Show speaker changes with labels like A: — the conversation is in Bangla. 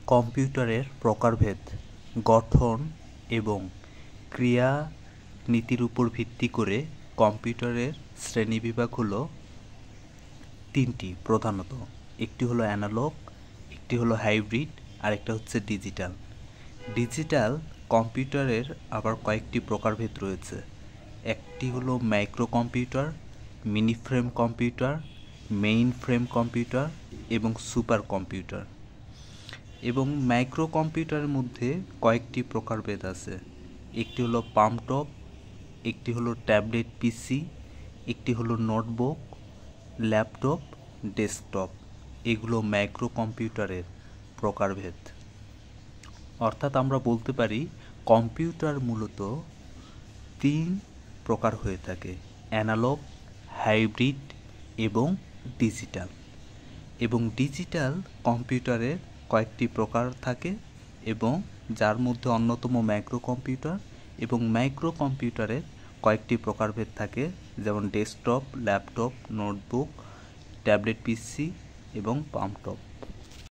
A: কম্পিউটারের প্রকারভেদ, গঠন এবং ক্রিয়া নীতির উপর ভিত্তি করে কম্পিউটারের শ্রেণীবিভাগ হলো তিনটি প্রধানত। একটি হলো অ্যানালগ, একটি হলো হাইব্রিড, আরেকটা হচ্ছে ডিজিটাল। ডিজিটাল কম্পিউটারের আবার কয়েকটি প্রকারভেদ রয়েছে। একটি হলো micro computer, mini frame computer, main frame computer এবং সুপার কম্পিউটার। এবং মাইক্রো কম্পিউটারের মধ্যে কয়েকটি প্রকারভেদ আছে। একটি হলো পামটপ, একটি হলো ট্যাবলেট পিসি, একটি হলো নোটবুক, ল্যাপটপ, ডেস্কটপ। এগুলো মাইক্রো কম্পিউটারের প্রকারভেদ। অর্থাৎ আমরা বলতে পারি কম্পিউটার মূলত তিন প্রকার হয়ে থাকে: অ্যানালগ, হাইব্রিড এবং ডিজিটাল। এবং ডিজিটাল কম্পিউটারের কয়েকটি প্রকার থাকে এবং যার মধ্যে অন্যতম মাইক্রো কম্পিউটার। এবং মাইক্রো কম্পিউটারের কয়েকটি প্রকারভেদ থাকে, যেমন ডেস্কটপ, ল্যাপটপ, নোটবুক, ট্যাবলেট পিসি এবং পামটপ।